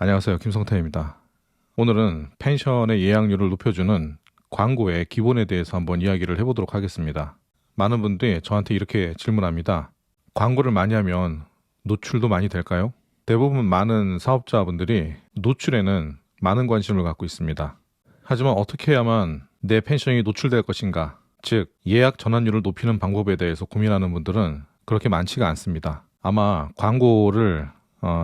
안녕하세요. 김성태입니다. 오늘은 펜션의 예약률을 높여주는 광고의 기본에 대해서 한번 이야기를 해보도록 하겠습니다. 많은 분들이 저한테 이렇게 질문합니다. 광고를 많이 하면 노출도 많이 될까요? 대부분 많은 사업자분들이 노출에는 많은 관심을 갖고 있습니다. 하지만 어떻게 해야만 내 펜션이 노출될 것인가, 즉 예약 전환율을 높이는 방법에 대해서 고민하는 분들은 그렇게 많지가 않습니다. 아마 광고를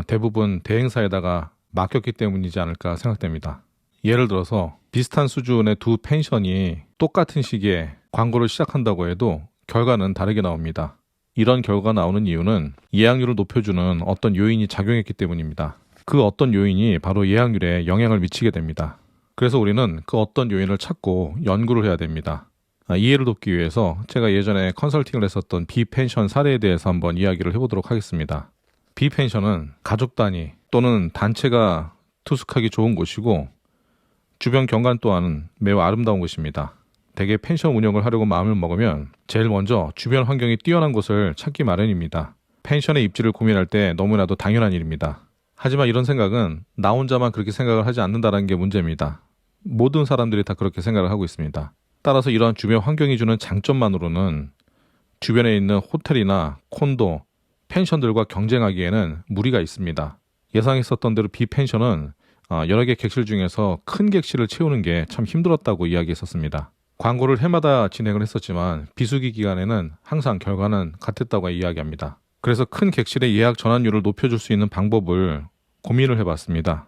대부분 대행사에다가 맡겼기 때문이지 않을까 생각됩니다. 예를 들어서 비슷한 수준의 두 펜션이 똑같은 시기에 광고를 시작한다고 해도 결과는 다르게 나옵니다. 이런 결과가 나오는 이유는 예약률을 높여주는 어떤 요인이 작용했기 때문입니다. 그 어떤 요인이 바로 예약률에 영향을 미치게 됩니다. 그래서 우리는 그 어떤 요인을 찾고 연구를 해야 됩니다. 이해를 돕기 위해서 제가 예전에 컨설팅을 했었던 B펜션 사례에 대해서 한번 이야기를 해보도록 하겠습니다. B펜션은 가족 단위 또는 단체가 투숙하기 좋은 곳이고 주변 경관 또한 매우 아름다운 곳입니다. 대개 펜션 운영을 하려고 마음을 먹으면 제일 먼저 주변 환경이 뛰어난 곳을 찾기 마련입니다. 펜션의 입지를 고민할 때 너무나도 당연한 일입니다. 하지만 이런 생각은 나 혼자만 그렇게 생각을 하지 않는다는 게 문제입니다. 모든 사람들이 다 그렇게 생각을 하고 있습니다. 따라서 이러한 주변 환경이 주는 장점만으로는 주변에 있는 호텔이나 콘도, 펜션들과 경쟁하기에는 무리가 있습니다. 예상했었던 대로 B펜션은 여러 개 객실 중에서 큰 객실을 채우는 게 참 힘들었다고 이야기했었습니다. 광고를 해마다 진행을 했었지만 비수기 기간에는 항상 결과는 같았다고 이야기합니다. 그래서 큰 객실의 예약 전환율을 높여줄 수 있는 방법을 고민을 해봤습니다.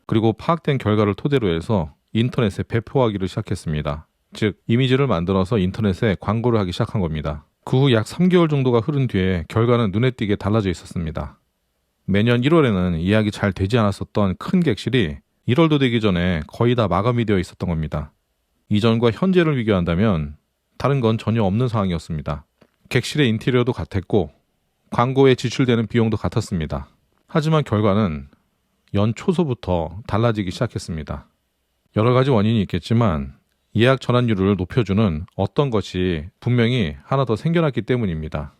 그리고 파악된 결과를 토대로 해서 인터넷에 배포하기를 시작했습니다. 즉 이미지를 만들어서 인터넷에 광고를 하기 시작한 겁니다. 그 후 약 3개월 정도가 흐른 뒤에 결과는 눈에 띄게 달라져 있었습니다. 매년 1월에는 예약이 잘 되지 않았었던 큰 객실이 1월도 되기 전에 거의 다 마감이 되어 있었던 겁니다. 이전과 현재를 비교한다면 다른 건 전혀 없는 상황이었습니다. 객실의 인테리어도 같았고 광고에 지출되는 비용도 같았습니다. 하지만 결과는 연 초서부터 달라지기 시작했습니다. 여러 가지 원인이 있겠지만 예약 전환율을 높여주는 어떤 것이 분명히 하나 더 생겨났기 때문입니다.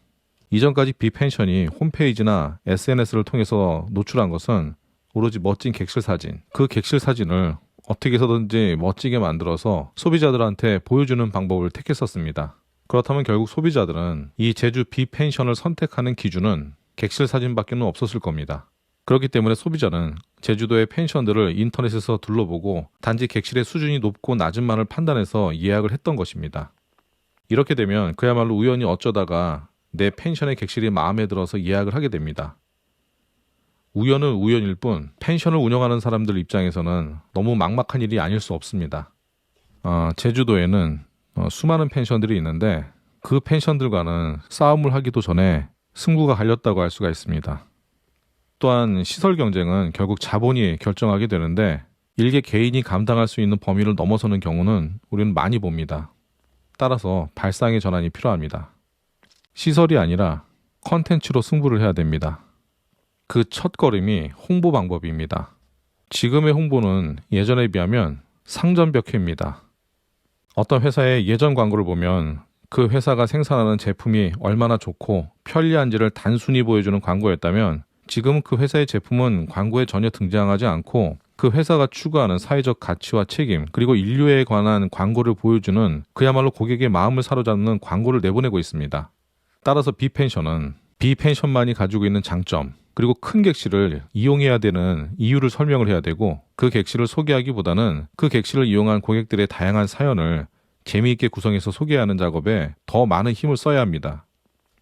이전까지 B펜션이 홈페이지나 SNS를 통해서 노출한 것은 오로지 멋진 객실 사진, 그 객실 사진을 어떻게 해서든지 멋지게 만들어서 소비자들한테 보여주는 방법을 택했었습니다. 그렇다면 결국 소비자들은 이 제주 B펜션을 선택하는 기준은 객실 사진밖에 없었을 겁니다. 그렇기 때문에 소비자는 제주도의 펜션들을 인터넷에서 둘러보고 단지 객실의 수준이 높고 낮은만을 판단해서 예약을 했던 것입니다. 이렇게 되면 그야말로 우연히 어쩌다가 내 펜션의 객실이 마음에 들어서 예약을 하게 됩니다. 우연은 우연일 뿐 펜션을 운영하는 사람들 입장에서는 너무 막막한 일이 아닐 수 없습니다. 제주도에는 수많은 펜션들이 있는데 그 펜션들과는 싸움을 하기도 전에 승부가 갈렸다고 할 수가 있습니다. 또한 시설 경쟁은 결국 자본이 결정하게 되는데 일개 개인이 감당할 수 있는 범위를 넘어서는 경우는 우리는 많이 봅니다. 따라서 발상의 전환이 필요합니다. 시설이 아니라 컨텐츠로 승부를 해야 됩니다. 그 첫걸음이 홍보 방법입니다. 지금의 홍보는 예전에 비하면 상전벽해입니다. 어떤 회사의 예전 광고를 보면 그 회사가 생산하는 제품이 얼마나 좋고 편리한지를 단순히 보여주는 광고였다면 지금 그 회사의 제품은 광고에 전혀 등장하지 않고 그 회사가 추구하는 사회적 가치와 책임 그리고 인류에 관한 광고를 보여주는 그야말로 고객의 마음을 사로잡는 광고를 내보내고 있습니다. 따라서 B펜션은 B펜션만이 가지고 있는 장점 그리고 큰 객실을 이용해야 되는 이유를 설명을 해야 되고 그 객실을 소개하기보다는 그 객실을 이용한 고객들의 다양한 사연을 재미있게 구성해서 소개하는 작업에 더 많은 힘을 써야 합니다.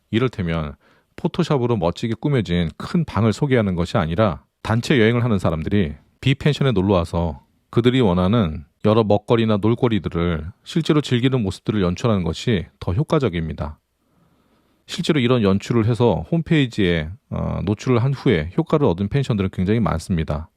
이를테면 포토샵으로 멋지게 꾸며진 큰 방을 소개하는 것이 아니라 단체 여행을 하는 사람들이 B펜션에 놀러와서 그들이 원하는 여러 먹거리나 놀거리들을 실제로 즐기는 모습들을 연출하는 것이 더 효과적입니다. 실제로 이런 연출을 해서 홈페이지에 노출을 한 후에 효과를 얻은 펜션들은 굉장히 많습니다.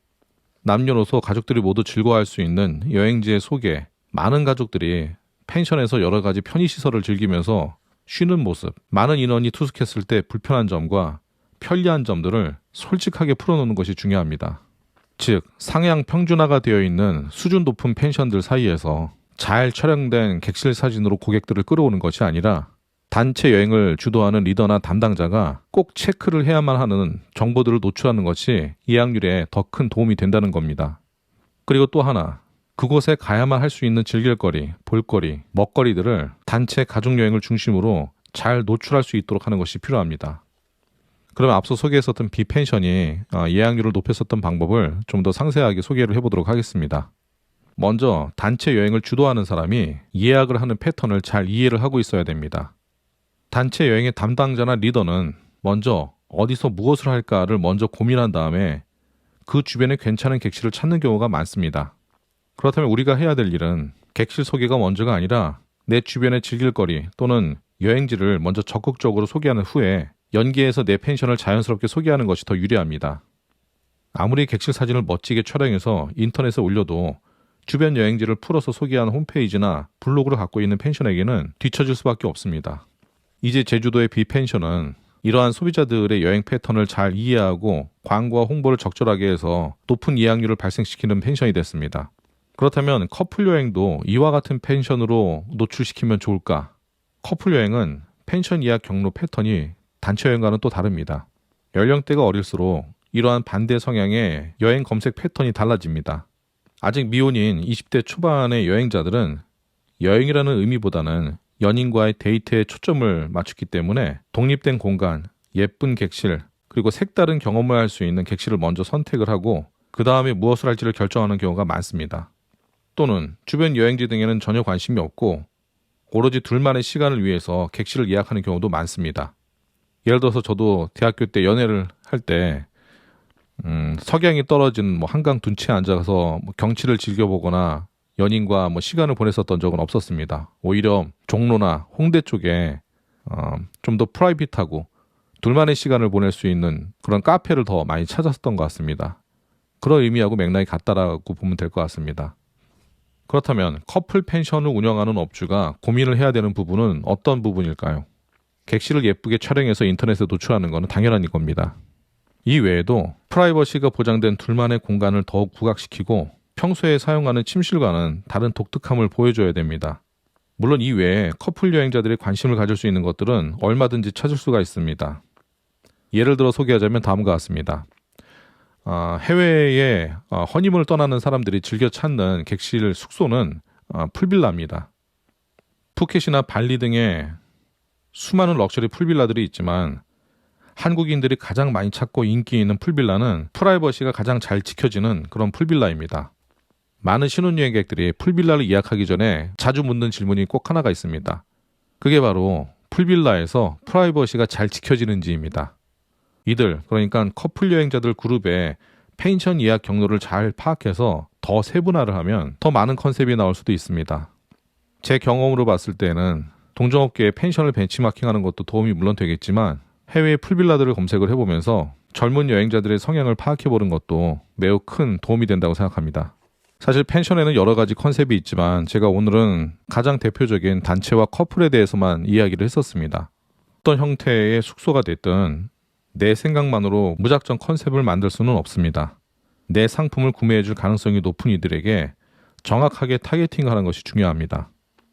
남녀노소 가족들이 모두 즐거워할 수 있는 여행지의 소개, 많은 가족들이 펜션에서 여러 가지 편의시설을 즐기면서 쉬는 모습, 많은 인원이 투숙했을 때 불편한 점과 편리한 점들을 솔직하게 풀어놓는 것이 중요합니다. 즉, 상향 평준화가 되어 있는 수준 높은 펜션들 사이에서 잘 촬영된 객실 사진으로 고객들을 끌어오는 것이 아니라 단체 여행을 주도하는 리더나 담당자가 꼭 체크를 해야만 하는 정보들을 노출하는 것이 예약률에 더 큰 도움이 된다는 겁니다. 그리고 또 하나, 그곳에 가야만 할 수 있는 즐길거리, 볼거리, 먹거리들을 단체 가족여행을 중심으로 잘 노출할 수 있도록 하는 것이 필요합니다. 그러면 앞서 소개했었던 B펜션이 예약률을 높였었던 방법을 좀 더 상세하게 소개를 해보도록 하겠습니다. 먼저 단체 여행을 주도하는 사람이 예약을 하는 패턴을 잘 이해를 하고 있어야 됩니다. 단체 여행의 담당자나 리더는 먼저 어디서 무엇을 할까를 먼저 고민한 다음에 그 주변에 괜찮은 객실을 찾는 경우가 많습니다. 그렇다면 우리가 해야 될 일은 객실 소개가 먼저가 아니라 내 주변의 즐길거리 또는 여행지를 먼저 적극적으로 소개하는 후에 연계해서 내 펜션을 자연스럽게 소개하는 것이 더 유리합니다. 아무리 객실 사진을 멋지게 촬영해서 인터넷에 올려도 주변 여행지를 풀어서 소개하는 홈페이지나 블로그를 갖고 있는 펜션에게는 뒤처질 수밖에 없습니다. 이제 제주도의 B펜션은 이러한 소비자들의 여행 패턴을 잘 이해하고 광고와 홍보를 적절하게 해서 높은 예약률을 발생시키는 펜션이 됐습니다. 그렇다면 커플 여행도 이와 같은 펜션으로 노출시키면 좋을까? 커플 여행은 펜션 예약 경로 패턴이 단체 여행과는 또 다릅니다. 연령대가 어릴수록 이러한 반대 성향의 여행 검색 패턴이 달라집니다. 아직 미혼인 20대 초반의 여행자들은 여행이라는 의미보다는 연인과의 데이트에 초점을 맞추기 때문에 독립된 공간, 예쁜 객실, 그리고 색다른 경험을 할 수 있는 객실을 먼저 선택을 하고 그 다음에 무엇을 할지를 결정하는 경우가 많습니다. 또는 주변 여행지 등에는 전혀 관심이 없고 오로지 둘만의 시간을 위해서 객실을 예약하는 경우도 많습니다. 예를 들어서 저도 대학교 때 연애를 할 때 석양이 떨어진 한강 둔치에 앉아서 경치를 즐겨보거나 연인과 시간을 보냈었던 적은 없었습니다. 오히려 종로나 홍대 쪽에 좀 더 프라이빗하고 둘만의 시간을 보낼 수 있는 그런 카페를 더 많이 찾았었던 것 같습니다. 그런 의미하고 맥락이 같다라고 보면 될 것 같습니다. 그렇다면 커플 펜션을 운영하는 업주가 고민을 해야 되는 부분은 어떤 부분일까요? 객실을 예쁘게 촬영해서 인터넷에 노출하는 것은 당연한 겁니다. 이 외에도 프라이버시가 보장된 둘만의 공간을 더욱 부각시키고 평소에 사용하는 침실과는 다른 독특함을 보여줘야 됩니다. 물론 이 외에 커플 여행자들이 관심을 가질 수 있는 것들은 얼마든지 찾을 수가 있습니다. 예를 들어 소개하자면 다음과 같습니다. 해외에 허니문을 떠나는 사람들이 즐겨 찾는 객실 숙소는 풀빌라입니다. 푸켓이나 발리 등의 수많은 럭셔리 풀빌라들이 있지만 한국인들이 가장 많이 찾고 인기 있는 풀빌라는 프라이버시가 가장 잘 지켜지는 그런 풀빌라입니다. 많은 신혼여행객들이 풀빌라를 예약하기 전에 자주 묻는 질문이 꼭 하나가 있습니다. 그게 바로 풀빌라에서 프라이버시가 잘 지켜지는지입니다. 이들, 그러니까 커플 여행자들 그룹의 펜션 예약 경로를 잘 파악해서 더 세분화를 하면 더 많은 컨셉이 나올 수도 있습니다. 제 경험으로 봤을 때는 동종업계의 펜션을 벤치마킹하는 것도 도움이 물론 되겠지만 해외 풀빌라들을 검색을 해보면서 젊은 여행자들의 성향을 파악해보는 것도 매우 큰 도움이 된다고 생각합니다. 사실 펜션에는 여러 가지 컨셉이 있지만 제가 오늘은 가장 대표적인 단체와 커플에 대해서만 이야기를 했었습니다. 어떤 형태의 숙소가 됐든 내 생각만으로 무작정 컨셉을 만들 수는 없습니다. 내 상품을 구매해줄 가능성이 높은 이들에게 정확하게 타겟팅하는 것이 중요합니다.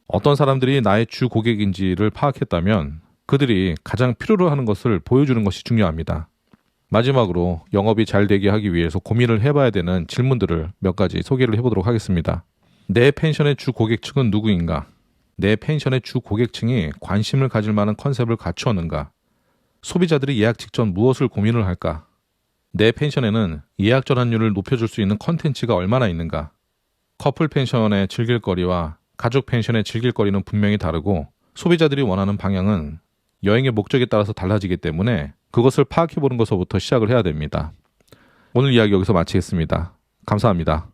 어떤 사람들이 나의 주 고객인지를 파악했다면 그들이 가장 필요로 하는 것을 보여주는 것이 중요합니다. 마지막으로 영업이 잘 되게 하기 위해서 고민을 해봐야 되는 질문들을 몇 가지 소개를 해보도록 하겠습니다. 내 펜션의 주 고객층은 누구인가? 내 펜션의 주 고객층이 관심을 가질 만한 컨셉을 갖추었는가? 소비자들이 예약 직전 무엇을 고민을 할까? 내 펜션에는 예약 전환율을 높여줄 수 있는 컨텐츠가 얼마나 있는가? 커플 펜션의 즐길거리와 가족 펜션의 즐길거리는 분명히 다르고 소비자들이 원하는 방향은 여행의 목적에 따라서 달라지기 때문에 그것을 파악해보는 것부터 시작을 해야 됩니다. 오늘 이야기 여기서 마치겠습니다. 감사합니다.